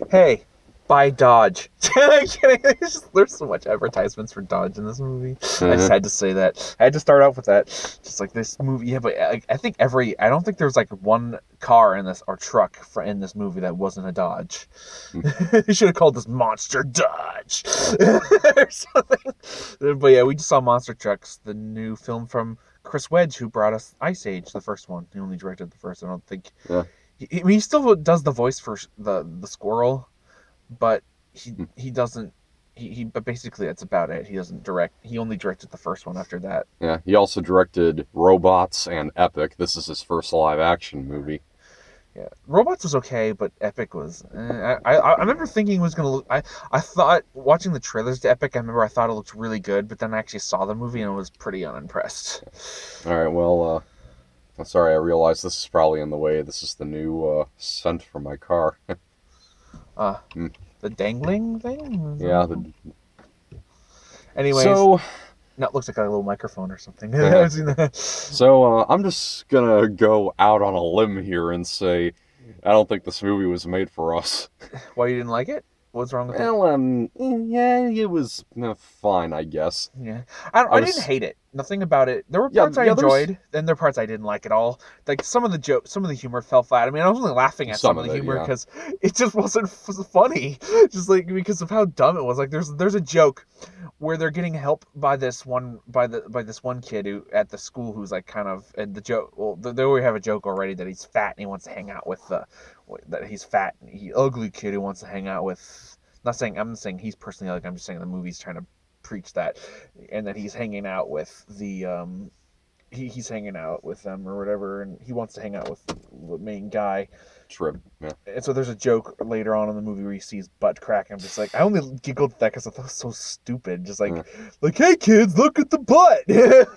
Hey, buy Dodge. There's so much advertisements for Dodge in this movie. I just had to say that. I had to start off with that. Just like this movie, yeah, but I think I don't think there's like one car in this or truck in this movie that wasn't a Dodge. You should have called this Monster Dodge or something. But yeah, we just saw Monster Trucks, the new film from Chris Wedge, who brought us Ice Age, the first one. He only directed the first. I don't think. Yeah. He still does the voice for the squirrel, but he doesn't. But basically that's about it. He doesn't direct. He only directed the first one. After that, Yeah, he also directed Robots and Epic. This is his first live-action movie. yeah, Robots was okay, but Epic was. I remember thinking it was gonna look. I thought watching the trailers to Epic. I thought it looked really good, but then I actually saw the movie and I was pretty unimpressed. All right, well, I'm sorry, I realize this is probably in the way. This is the new scent from my car. Mm. The dangling thing. Yeah. Anyways, So, no, it looks like a little microphone or something. I'm just gonna go out on a limb here and say, I don't think this movie was made for us. Why you didn't like it? What's wrong with it? Well, yeah, it was fine, I guess. Yeah, I didn't hate it. Nothing about it. There were parts I enjoyed, and there were parts I didn't like at all. Like some of the humor fell flat. I mean, I was only laughing at some of the humor because it just wasn't funny. Just like because of how dumb it was. Like there's a joke where they're getting help by this one kid who at the school who's like kind of, and the joke. Well, they already have a joke already that he's fat and he wants to hang out with that he's fat and ugly kid who wants to hang out with. I'm not saying he's personally ugly. I'm just saying the movie's trying to preach that, and that he's hanging out with he's hanging out with them or whatever, and he wants to hang out with the main guy. Trip. Yeah. And so there's a joke later on in the movie where he sees butt crack. I'm just like, I only giggled at that because I thought it was so stupid. Just like, hey kids, look at the butt.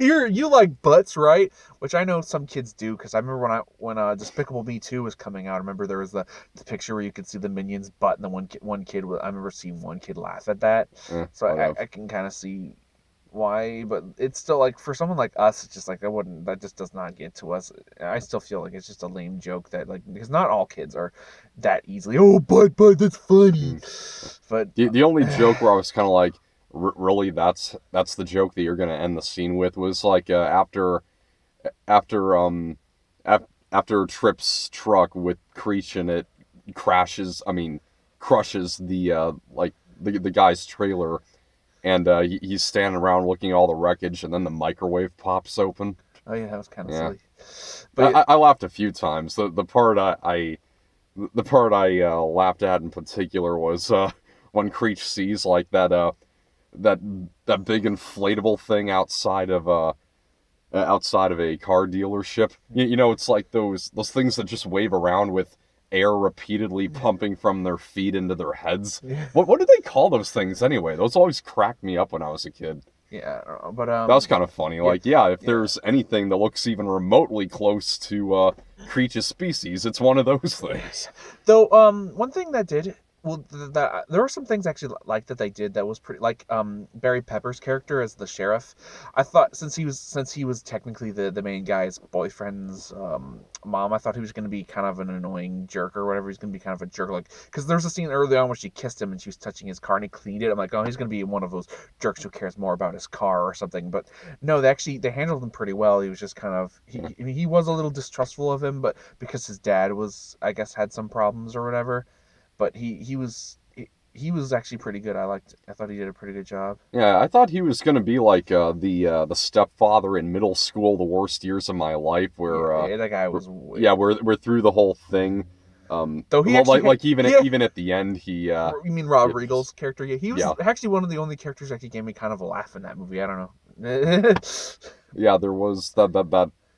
You like butts, right? Which I know some kids do, because I remember when Despicable Me 2 was coming out. I remember there was the picture where you could see the Minions' butt, and the one kid. I remember seeing one kid laugh at that. So I can kind of see why, but it's still like for someone like us, it's just like that just does not get to us. I still feel like it's just a lame joke that, like, because not all kids are that easily, but that's funny. But the only joke where I was kind of like, really, that's the joke that you're gonna end the scene with, was like after Trip's truck with Creech in it crushes the the guy's trailer. And he's standing around looking at all the wreckage, and then the microwave pops open. Oh yeah, that was kind of silly. But I laughed a few times. The part I laughed at in particular was when Creech sees like that big inflatable thing outside of a car dealership. You know, it's like those things that just wave around with air repeatedly pumping from their feet into their heads. What do they call those things anyway? Those always cracked me up when I was a kid. Yeah, I don't know, but that was kind of funny. Like, if there's anything that looks even remotely close to Creech's species, it's one of those things. Though, one thing that did. Well, there were some things actually like that they did that was pretty, like Barry Pepper's character as the sheriff. I thought since he was technically the main guy's boyfriend's mom, I thought he was going to be kind of an annoying jerk or whatever. He's going to be kind of a jerk, like, because there's a scene early on where she kissed him and she was touching his car and he cleaned it. I'm like, oh, he's going to be one of those jerks who cares more about his car or something. But no, they handled him pretty well. He was just kind of he was a little distrustful of him, but because his dad was, I guess, had some problems or whatever. But he was actually pretty good. I thought he did a pretty good job. Yeah, I thought he was gonna be like the stepfather in middle school, the worst years of my life, where that guy was. We're through the whole thing. Though he even at the end, he. You mean Rob Riegel's character? Yeah, he was actually one of the only characters that actually gave me kind of a laugh in that movie. I don't know. Yeah, there was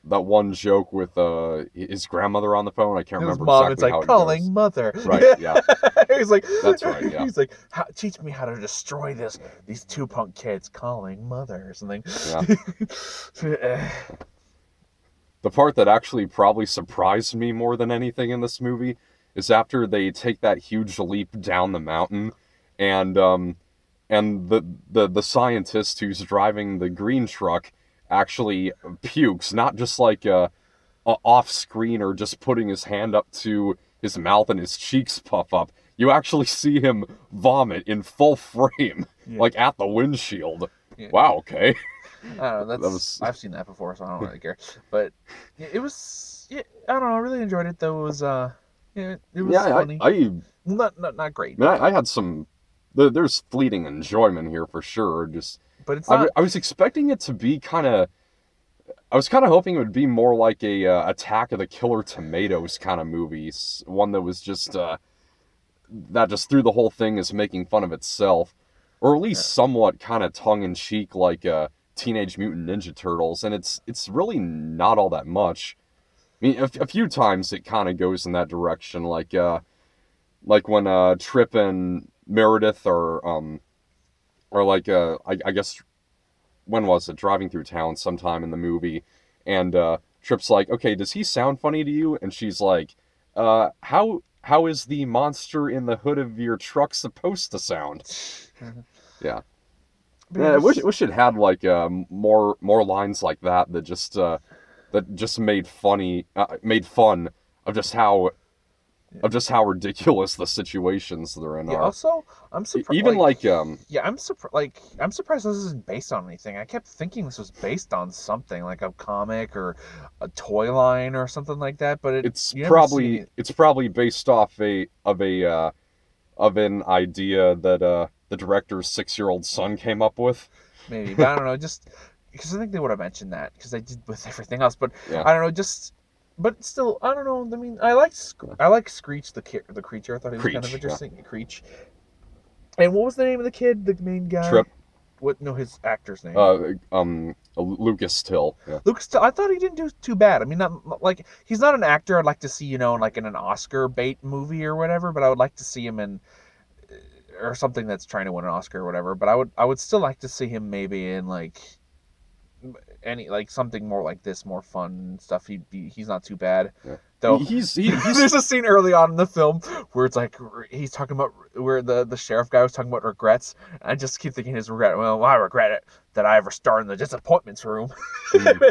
that one joke with his grandmother on the phone. I can't remember mom, exactly how it calling goes. Right, mother. Right, yeah. He's like, that's right, yeah. He's like, teach me how to destroy these two punk kids, calling mother or something. Yeah. The part that actually probably surprised me more than anything in this movie is after they take that huge leap down the mountain, and the scientist who's driving the green truck actually pukes, not just like off screen or just putting his hand up to his mouth and his cheeks puff up. you actually see him vomit in full frame, Yeah. like at the windshield. Yeah. Wow, okay. I don't know. I've seen that before, so I don't really care. But it was, I don't know. I really enjoyed it though. It was it was funny. Not great. I had some. There's fleeting enjoyment here for sure. Just, but it's not. I was expecting it to be kind of. I was kind of hoping it would be more like a Attack of the Killer Tomatoes kind of movie, one that was just that just through the whole thing is making fun of itself, or at least somewhat kind of tongue in cheek, like Teenage Mutant Ninja Turtles, and it's really not all that much. I mean, a few times it kind of goes in that direction, like when Trip and Meredith are like I guess. When was it? Driving through town sometime in the movie, and Trip's like, "Okay, does he sound funny to you?" And she's like, "How is the monster in the hood of your truck supposed to sound?" Yeah. I wish it had like more lines like that just made fun of just how ridiculous the situations they're in are. Also, I'm surprised. Even I'm surprised this isn't based on anything. I kept thinking this was based on something like a comic or a toy line or something like that. But it's probably based off of an idea that the director's 6-year-old son came up with. Maybe, but I don't know. Just because I think they would have mentioned that because they did with everything else. But I don't know. But still, I don't know. I mean, I like Screech the creature. I thought he was kind of interesting. Yeah. Creech. And what was the name of the kid, the main guy? Trip. What? No, his actor's name. Lucas Till. Yeah. Lucas Till. I thought he didn't do too bad. I mean, not like he's not an actor I'd like to see, like in an Oscar bait movie or whatever. But I would like to see him in or something that's trying to win an Oscar or whatever. But I would still like to see him maybe in like. Something more like this, more fun stuff. He's not too bad. Yeah. Though he's there's a scene early on in the film where it's like he's talking about where the sheriff guy was talking about regrets. And I just keep thinking his regret. Well, I regret it that I ever starred in the disappointments room.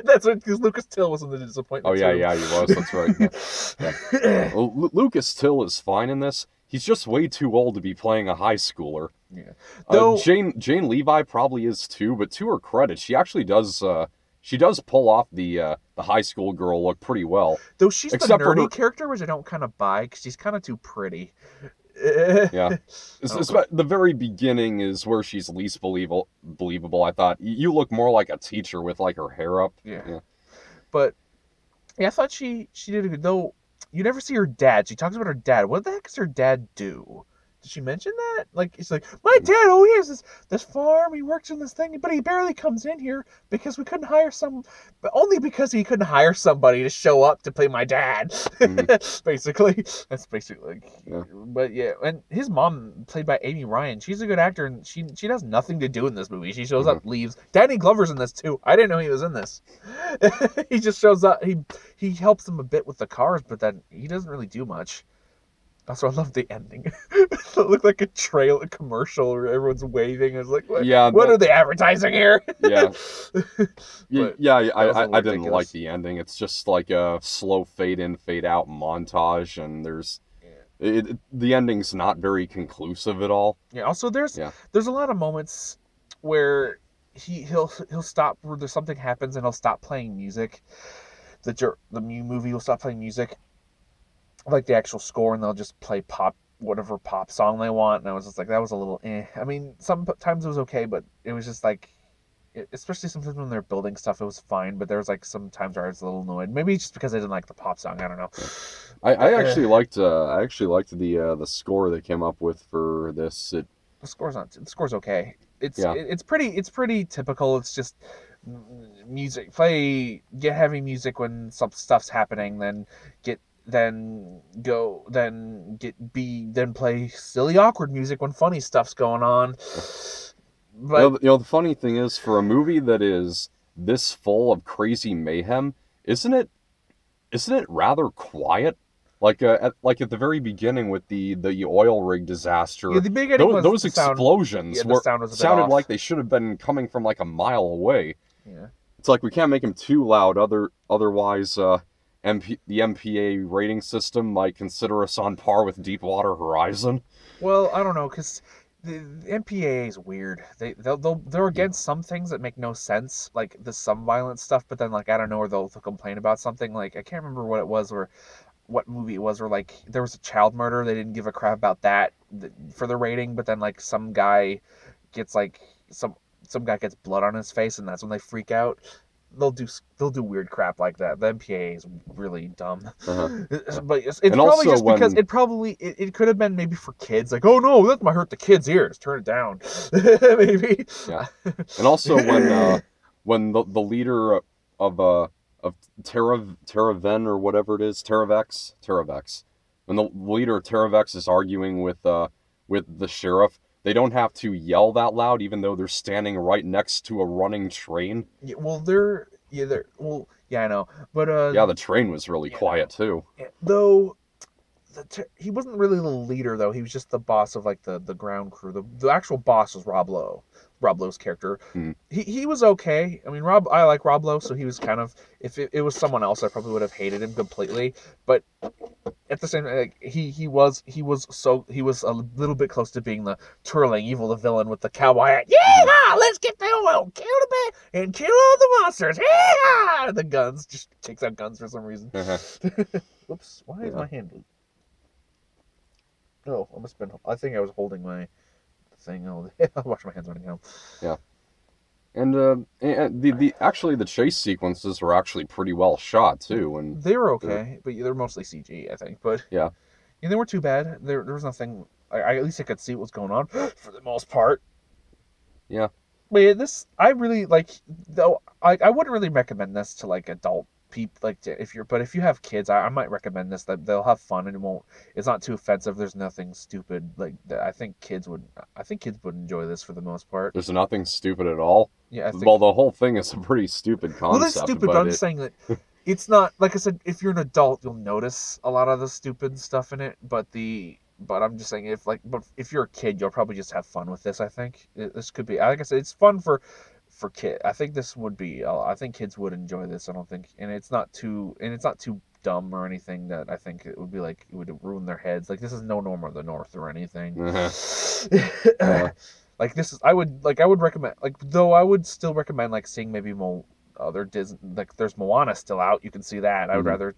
That's what because Lucas Till was in the disappointments room. Yeah, he was. That's right. Yeah. Well, Lucas Till is fine in this. He's just way too old to be playing a high schooler. Yeah. Though Jane Levi probably is too, but to her credit, she actually does. She does pull off the high school girl look pretty well. Though she's the nerdy character, which I don't kind of buy because she's kind of too pretty. Yeah. The very beginning is where she's least believable. I thought you look more like a teacher with like her hair up. Yeah. But I thought she did a good. Though you never see her dad. She talks about her dad. What the heck does her dad do? Did she mention that? Like, it's like, my dad, he has this farm, he works in this thing, but he barely comes in here because we couldn't hire but only because he couldn't hire somebody to show up to play my dad. Basically. That's basically, but yeah, and his mom, played by Amy Ryan, she's a good actor, and she does nothing to do in this movie. She shows up, leaves. Danny Glover's in this, too. I didn't know he was in this. He just shows up, he helps them a bit with the cars, but then he doesn't really do much. Also, I love the ending. It looked like a trailer commercial where everyone's waving. I was like, what are they advertising here? Yeah. I didn't like the ending. It's just like a slow fade in, fade out montage, and the ending's not very conclusive at all. Yeah. Also, there's a lot of moments where he'll stop where something happens and he'll stop playing music. The movie will stop playing music. Like the actual score, and they'll just play whatever pop song they want, and I was just like, that was a little I mean, sometimes it was okay, but it was just like, especially sometimes when they're building stuff, it was fine, but there was like some times where I was a little annoyed. Maybe just because I didn't like the pop song, I don't know. I actually liked the score they came up with for this. The score's okay. It's pretty typical. It's just music. Get heavy music when some stuff's happening, then play silly awkward music when funny stuff's going on. But the funny thing is, for a movie that is this full of crazy mayhem, isn't it rather quiet? Like at the very beginning with the oil rig disaster, the beginning those explosions sounded like they should have been coming from like a mile away. Yeah, it's like we can't make them too loud, otherwise the MPA rating system might consider us on par with Deepwater Horizon. Well, I don't know, because the MPAA is weird. They're against some things that make no sense, like some violent stuff, but then like I don't know, or they'll complain about something like I can't remember what it was or what movie it was, where like there was a child murder, they didn't give a crap about that for the rating, but then like some guy gets like some guy gets blood on his face, and that's when they freak out. They'll do weird crap like that. The MPAA is really dumb. But it's probably just because it could have been maybe for kids. Like, oh no, that might hurt the kids' ears. Turn it down. Maybe. Yeah. And also when the leader of Terraven or whatever it is, Terravex. When the leader of Terravex is arguing with the sheriff, they don't have to yell that loud, even though they're standing right next to a running train. Yeah, well, I know, but yeah, the train was really quiet too. Yeah, though, he wasn't really the leader though. He was just the boss of like the ground crew. The actual boss was Rob Lowe. Rob Lowe's character. He was okay. I mean, I like Rob Lowe, so he was kind of, if it was someone else, I probably would have hated him completely. But at the same time, like, he was a little bit close to being the twirling evil, the villain with the cowboy hat. Yeah, let's get the oil, kill the bear, and kill all the monsters. Yeah, the guns, just takes out guns for some reason. Whoops, why is my hand blue? Oh, I think I was holding my thing. I'll wash my hands when I come. Yeah. And the chase sequences were actually pretty well shot too, and they were okay, but they're mostly CG, I think. But yeah, they weren't too bad. There was nothing. At least I could see what was going on for the most part. Yeah. But yeah, I really like. Though I wouldn't really recommend this to like adult people. Like if you have kids, I might recommend this. That they'll have fun and it's not too offensive. There's nothing stupid. Like I think kids would enjoy this for the most part. There's nothing stupid at all. Yeah, well, the whole thing is a pretty stupid concept. Well, that's stupid, but I'm just saying that it's not, like I said, if you're an adult, you'll notice a lot of the stupid stuff in it, but I'm just saying, if you're a kid, you'll probably just have fun with this, I think. This could be, like I said, it's fun for kids. I think this would be, I think kids would enjoy this, I don't think, and it's not too dumb or anything that I think it would be like, it would ruin their heads. Like, this is no Norm of the North or anything. Like this is, I would recommend, like, though I would still recommend like seeing maybe other Disney, like there's Moana still out, you can see that. I would rather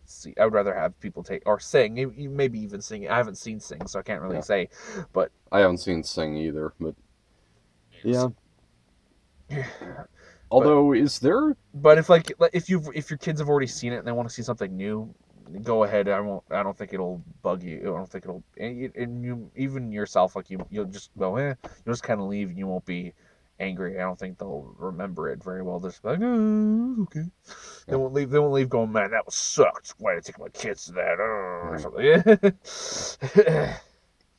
have people take or sing, maybe even sing. I haven't seen Sing, so I can't really say, but I haven't seen Sing either, but yeah. Although, is there? But if your kids have already seen it and they want to see something new, go ahead. I don't think it'll bug you. I don't think it'll. And you, even yourself, like you'll just go, you'll just kind of leave and you won't be angry. I don't think they'll remember it very well. They'll just be like, okay. Yeah. They won't leave going, man, that was sucked. Why did I take my kids to that? Or something.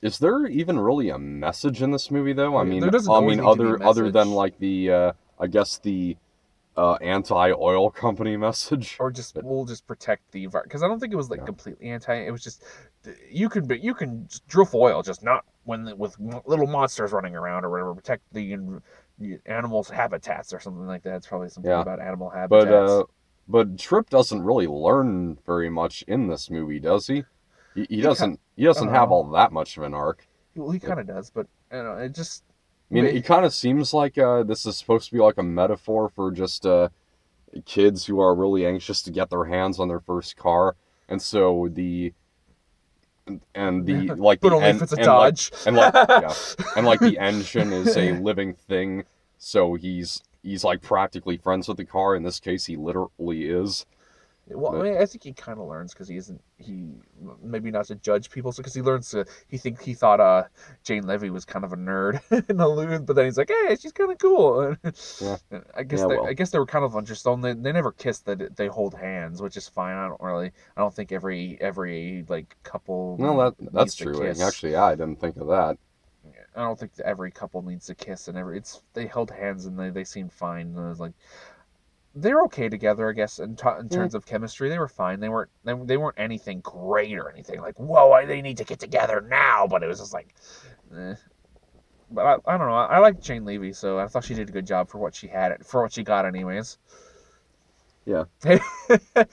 Is there even really a message in this movie, though? Other than like the I guess the anti-oil company message, or just we'll just protect the environment, because I don't think it was like completely anti. It was just you can just drill for oil, just not with little monsters running around or whatever. Protect the animals' habitats or something like that. It's probably something about animal habitats. But Trip doesn't really learn very much in this movie, does he? He doesn't have all that much of an arc. Well, he kind of does, but I don't know, it just. I mean, it kind of seems like this is supposed to be like a metaphor for just kids who are really anxious to get their hands on their first car, and so like but only if it's a Dodge, and like the engine is a living thing, so he's like practically friends with the car. In this case, he literally is. Well, I mean, I think he kind of learns because he maybe not to judge people, because he learns to, he thought Jane Levy was kind of a nerd and a loon, but then he's like, hey, she's kind of cool. Yeah. I guess they were kind of interested. They never kissed, that they hold hands, which is fine. I don't think every like couple. No, that's true. Actually, I didn't think of that. I don't think every couple needs to kiss, and they held hands and they seemed fine. And I was like, they're okay together, I guess. In terms of chemistry, they were fine. They weren't anything great or anything like, whoa, they need to get together now. But it was just like, But I don't know. I like Jane Levy, so I thought she did a good job for what she got, anyways. Yeah.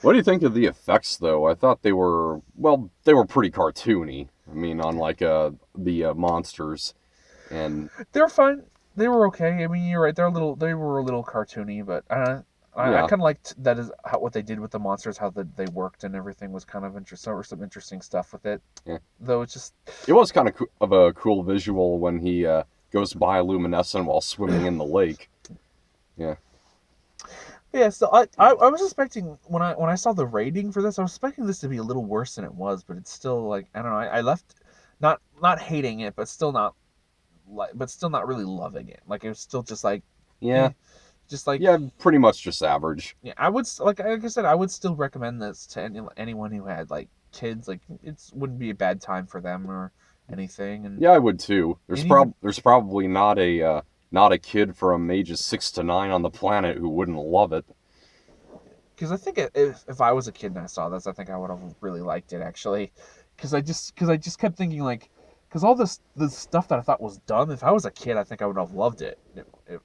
What do you think of the effects, though? I thought they were, well, they were pretty cartoony. I mean, on like the monsters, and they were fine. They were okay. I mean, you're right. They were a little cartoony, but I kind of liked that is what they did with the monsters, how they worked and everything was kind of interesting. There was some interesting stuff with it. Yeah. Though it's just, it was kind of a cool visual when he goes bioluminescent while swimming in the lake. Yeah. Yeah, so I was expecting when I saw the rating for this, I was expecting this to be a little worse than it was, but it's still like I don't know. I left not hating it, but still not really loving it. Like it was still just like just like pretty much just average. Yeah, I would like I said, I would still recommend this to anyone who had like kids. Like it wouldn't be a bad time for them or anything. And yeah, I would too. There's probably not a kid from ages 6 to 9 on the planet who wouldn't love it. Because I think if I was a kid and I saw this, I think I would have really liked it actually. Because I just kept thinking like, because all this stuff that I thought was dumb, if I was a kid, I think I would have loved it.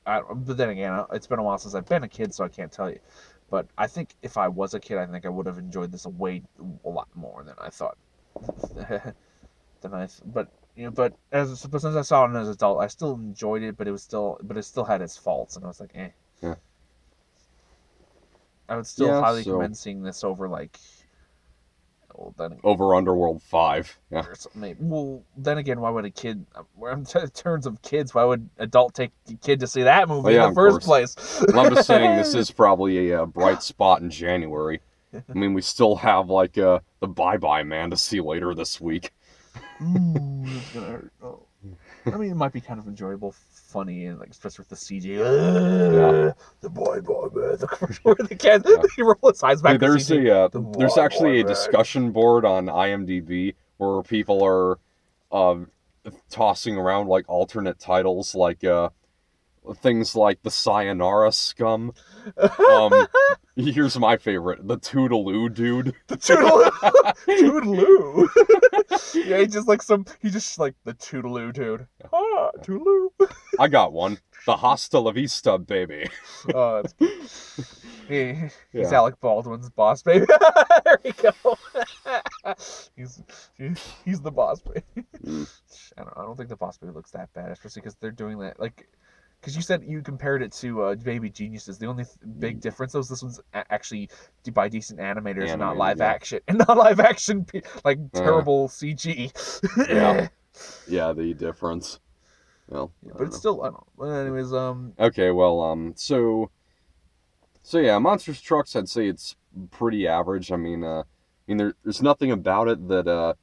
But then again, it's been a while since I've been a kid, so I can't tell you. But I think if I was a kid, I think I would have enjoyed this a lot more than I thought. But since I saw it as an adult, I still enjoyed it, but it still had its faults, and I was like, eh. Yeah. I would still highly recommend seeing this over like. Well, then over Underworld 5. Yeah. Well, then again, why would a kid? In terms of kids, why would adult take a kid to see that movie in the first place? Well, I'm just saying this is probably a bright spot in January. I mean, we still have like the Bye Bye Man to see later this week. Ooh, it's gonna hurt. Oh. I mean, it might be kind of enjoyable, funny, and like especially with the CG. The Bye Bye Man, the commercial where the kid he rolls his eyes back. There's actually a discussion board on IMDb where people are tossing around like alternate titles, like things like the Sayonara Scum. Here's my favorite: the Toodaloo Dude. The Toodaloo. Yeah, he just like the Toodaloo Dude. Ah, Toodaloo. I got one. The Hasta La Vista Baby. Oh, that's good. He's Alec Baldwin's boss baby. There we go. He's the boss baby. I don't think the boss baby looks that bad, especially because they're doing that like. Because you said you compared it to Baby Geniuses. The only big difference is this one's actually by decent animators, and not live action, and not live action like terrible CG. Yeah, the difference. Well, but it's still I don't know. Well, anyways, Okay, well, so yeah, Monsters Trucks. I'd say it's pretty average. I mean, there's nothing about it that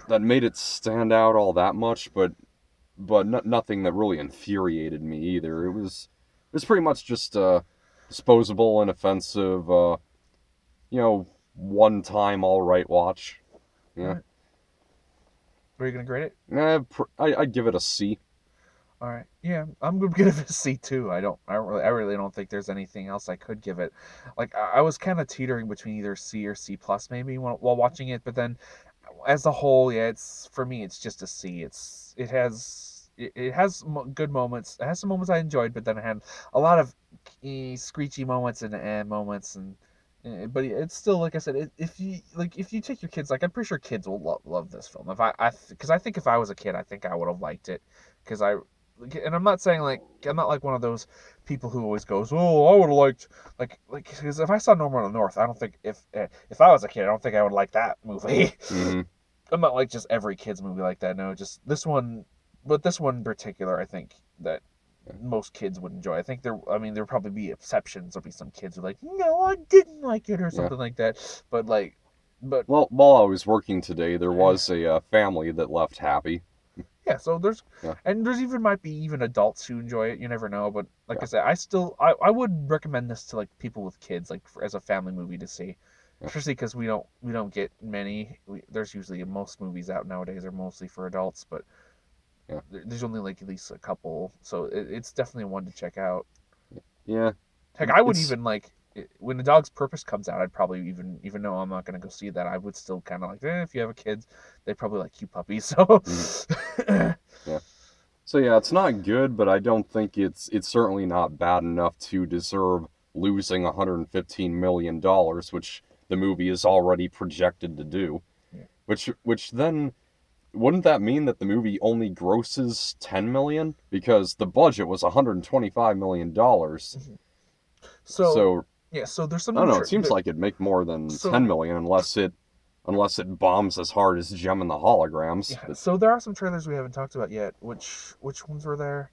made it stand out all that much, but nothing that really infuriated me either. It was pretty much just disposable, inoffensive, one-time all-right watch. Yeah. Right. Are you gonna grade it? I'd give it a C. All right. Yeah, I'm gonna give it a C too. I really don't think there's anything else I could give it. Like I was kind of teetering between either C or C plus maybe while watching it, but then as a whole, yeah, for me it's just a C. It has good moments. It has some moments I enjoyed, but then it had a lot of screechy moments and moments, but it's still, like I said, if you take your kids, like I'm pretty sure kids will love this film. Because I think if I was a kid, I think I would have liked it. And I'm not saying I'm not like one of those people who always goes, oh, I would have liked because if I saw Normal in the North, I don't think if I was a kid, I don't think I would like that movie. Mm-hmm. I'm not like just every kid's movie like that. No, just this one. But this one in particular, I think that most kids would enjoy. I think there'll probably be exceptions. There'll be some kids who are like, no, I didn't like it or something like that. But well, while I was working today, there was a family that left happy. Yeah, so there's might be even adults who enjoy it. You never know. But like I said, I would recommend this to like people with kids, like as a family movie to see. Especially because we don't get many. There's usually most movies out nowadays are mostly for adults, but. Yeah. There's only like at least a couple, so it's definitely one to check out. Yeah. Heck, I would even when The Dog's Purpose comes out, I'd probably even though I'm not gonna go see that, I would still kind of like if you have a kid, they probably like cute puppies. So. Yeah. So yeah, it's not good, but I don't think it's certainly not bad enough to deserve losing $115 million, which the movie is already projected to do. Yeah. Which then, wouldn't that mean that the movie only grosses $10 million? Because the budget was $125 million. Mm-hmm. So yeah, so there's some... I don't know, it seems like it'd make more than $10 million unless it bombs as hard as Gem and the Holograms. Yeah, but... So there are some trailers we haven't talked about yet. Which ones were there?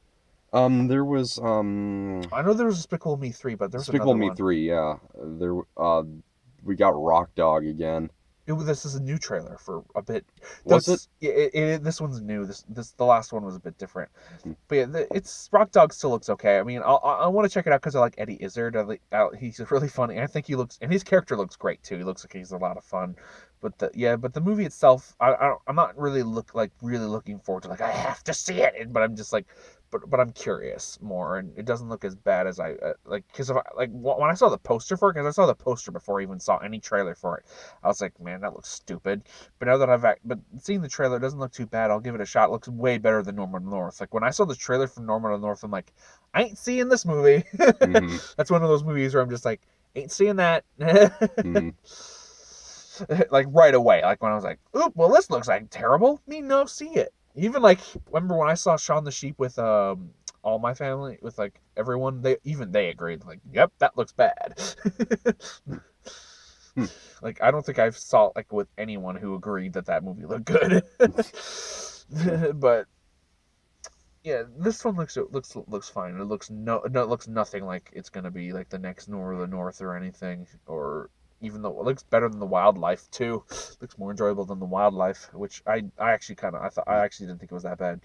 There was I know there was Despicable Me 3, but there's Despicable Me 3, yeah. There we got Rock Dog again. This is a new trailer for a bit. Was it? This one's new. The last one was a bit different. But yeah, it's Rock Dog still looks okay. I mean, I want to check it out because I like Eddie Izzard. He's really funny. I think he looks, and his character looks great too. He looks like he's a lot of fun. But the movie itself, I'm not really looking forward to, like, I have to see it. But I'm just like, but I'm curious more, and it doesn't look as bad as I like. Because when I saw the poster for it, because I saw the poster before I even saw any trailer for it, I was like, man, that looks stupid. But now that but seeing the trailer, it doesn't look too bad. I'll give it a shot. It looks way better than Normal North. Like, when I saw the trailer for Normal North, I'm like, I ain't seeing this movie. Mm-hmm. That's one of those movies where I'm just like, ain't seeing that. Mm-hmm. Like, right away. Like, when I was like, oop, well, this looks like terrible. Me no see it. Even, like, remember when I saw Shaun the Sheep with all my family, with, like, everyone, they agreed, like, yep, that looks bad. Like, I don't think I've saw, like, with anyone who agreed that movie looked good. But yeah, this one looks fine. It looks looks nothing like it's gonna be like the next North or anything, or even though it looks better than the Wildlife too. Looks more enjoyable than the Wildlife, which I actually didn't think it was that bad.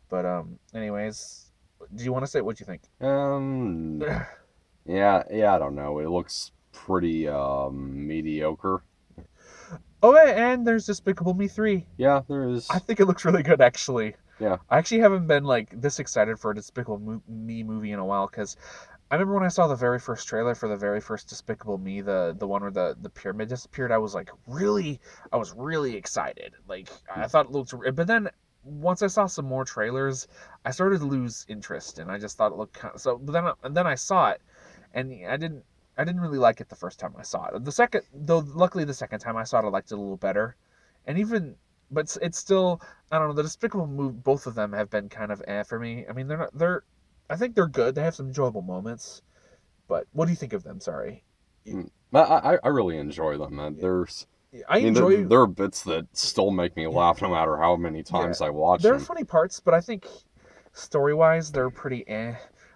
But anyways, do you want to say what you think? Yeah, I don't know. It looks pretty mediocre. Oh, and there's Despicable Me 3. Yeah, there is. I think it looks really good, actually. Yeah. I actually haven't been, like, this excited for a Despicable Me movie in a while, because I remember when I saw the very first trailer for the very first Despicable Me, the one where the pyramid disappeared, I was really excited. Like, I thought it looked... But then, once I saw some more trailers, I started to lose interest, and I just thought it looked kind of... So, but then I saw it, and I didn't really like it the first time I saw it. Luckily the second time I saw it, I liked it a little better. And even... But it's still... I don't know, the Despicable movie, both of them have been kind of for me. I mean, I think they're good. They have some enjoyable moments. But what do you think of them? Sorry. I really enjoy them. There are bits that still make me laugh no matter how many times I watch them. There are funny parts, but I think story-wise, they're pretty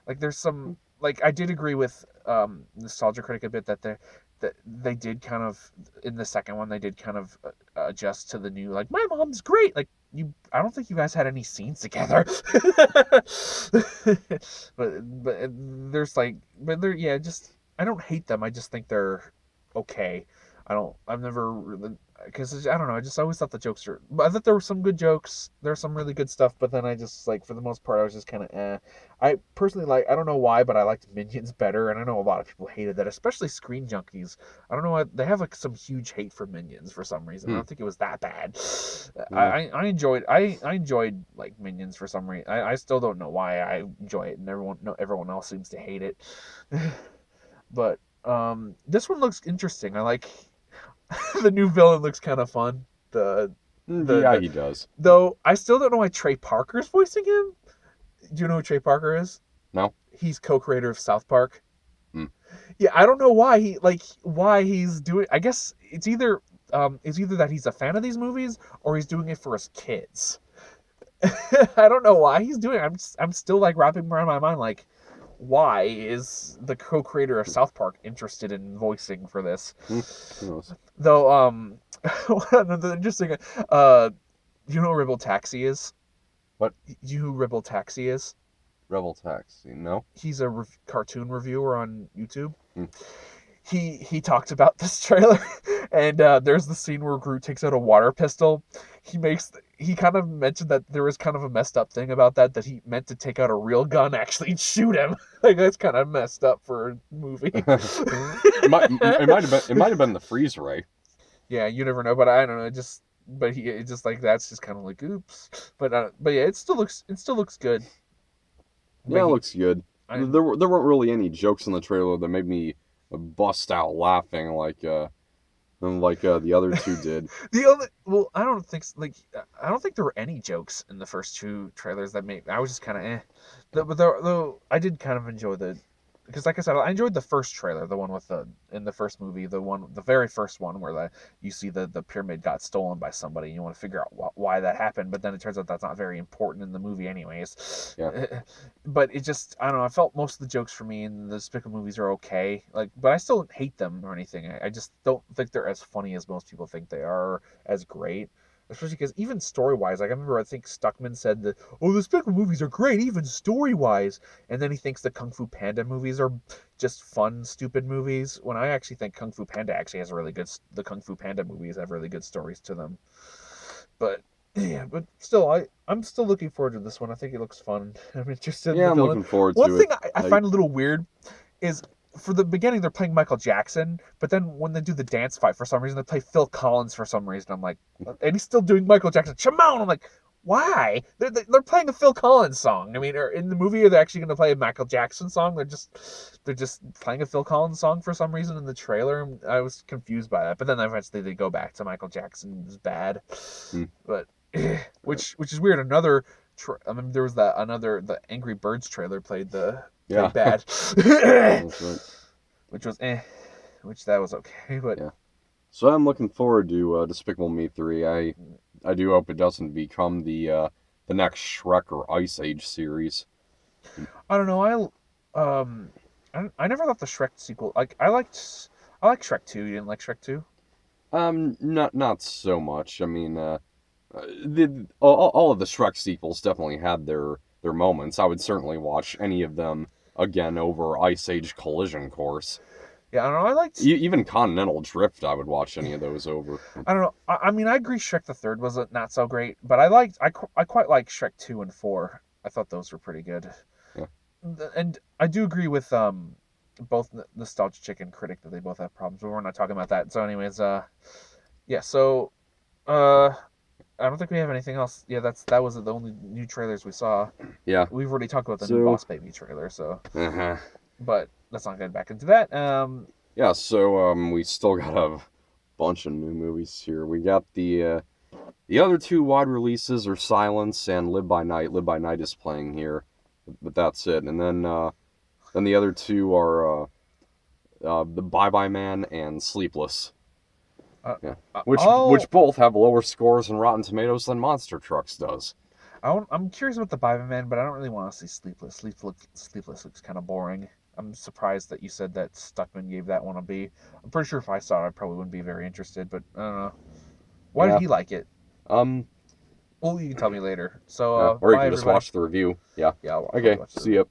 Like, there's some... Like, I did agree with Nostalgia Critic a bit that they did kind of... In the second one, they did kind of adjust to the new... Like, my mom's great! Like, I don't think you guys had any scenes together. but there's like, but they're, yeah, just, I don't hate them. I just think they're okay. I've never really, because I don't know. I just always thought the jokes were, I thought there were some good jokes. There's some really good stuff, but then I just, like, for the most part, I was just kind of I personally I don't know why, but I liked Minions better, and I know a lot of people hated that, especially Screen Junkies. I don't know why, they have, like, some huge hate for Minions for some reason. I don't think it was that bad. I enjoyed like Minions for some reason. I still don't know why I enjoy it, and everyone else seems to hate it. But this one looks interesting. I like the new villain. Looks kind of fun. He does. Though I still don't know why Trey Parker's voicing him. Do you know who Trey Parker is? No. He's co-creator of South Park. Yeah, I don't know why he's doing. I guess it's either that he's a fan of these movies or he's doing it for his kids. I don't know why he's doing it. I'm still, like, wrapping around my mind, like, why is the co-creator of South Park interested in voicing for this? Who knows? Though, the interesting, do you know what Rebel Taxi is? What? Do you know who Rebel Taxi is? Rebel Taxi, no. He's a cartoon reviewer on YouTube. He talked about this trailer, and there's the scene where Groot takes out a water pistol. He kind of mentioned that there was kind of a messed up thing about that he meant to take out a real gun actually and shoot him. Like, that's kind of messed up for a movie. it might have been the freeze ray. Yeah, you never know, but I don't know. It's just like, that's just kind of like, oops. But yeah, it still looks good. Yeah, it looks good. there weren't really any jokes in the trailer that made me bust out laughing like the other two did. I don't think there were any jokes in the first two trailers that made. I was just kind of but though I did kind of enjoy because like I said, I enjoyed the first trailer, the one with in the first movie, the very first one where you see the pyramid got stolen by somebody, and you want to figure out why that happened, but then it turns out that's not very important in the movie anyways. Yeah. But it just, I don't know, I felt most of the jokes for me in the Despicable movies are okay, but I still don't hate them or anything. I just don't think they're as funny as most people think they are, or as great. Especially because even story-wise, I think Stuckman said that, oh, the Despicable movies are great, even story-wise. And then he thinks the Kung Fu Panda movies are just fun, stupid movies. When I actually think Kung Fu Panda actually has the Kung Fu Panda movies have really good stories to them. But, yeah, but still, I'm still looking forward to this one. I think it looks fun. I'm interested in the villain. Looking forward to it. One thing I find a little weird is, for the beginning, they're playing Michael Jackson, but then when they do the dance fight, for some reason, they play Phil Collins for some reason. I'm like, and he's still doing Michael Jackson. Shimon! I'm like, why? They're playing a Phil Collins song. I mean, in the movie, are they actually going to play a Michael Jackson song? They're just playing a Phil Collins song for some reason in the trailer. I was confused by that, but then eventually they go back to Michael Jackson's bad. But which is weird. I mean, there was the Angry Birds trailer played bad. That's right. Which was which that was okay, but yeah. So I'm looking forward to Despicable Me 3. I do hope it doesn't become the next Shrek or Ice Age series. I don't know. I never thought the Shrek sequel, I liked Shrek 2. You didn't like Shrek 2? Not so much. I mean, all of the Shrek sequels definitely had their moments. I would certainly watch any of them again over Ice Age Collision Course. Yeah, I don't know. I liked even Continental Drift. I would watch any of those over. I don't know. I mean, I agree. Shrek the Third was not so great, but I quite like Shrek 2 and 4. I thought those were pretty good. Yeah. And I do agree with both Nostalgia Chick and Critic that they both have problems, but we're not talking about that. So, anyways, yeah. So, I don't think we have anything else. Yeah, that was the only new trailers we saw. Yeah. We've already talked about the new Boss Baby trailer, so. Uh-huh. But let's not get back into that. Yeah, so we still got a bunch of new movies here. We got the other two wide releases are Silence and Live by Night. Live by Night is playing here, but that's it. And then the other two are the Bye Bye Man and Sleepless. Which both have lower scores in Rotten Tomatoes than Monster Trucks does. I'm curious about the Bye Bye Man, but I don't really want to see Sleepless. Sleepless looks kind of boring. I'm surprised that you said that Stuckman gave that one a B. I'm pretty sure if I saw it, I probably wouldn't be very interested, but I don't know. Why did he like it? Well, you can tell me later. So, or you can just watch the review. Yeah. Yeah. Okay. See ya.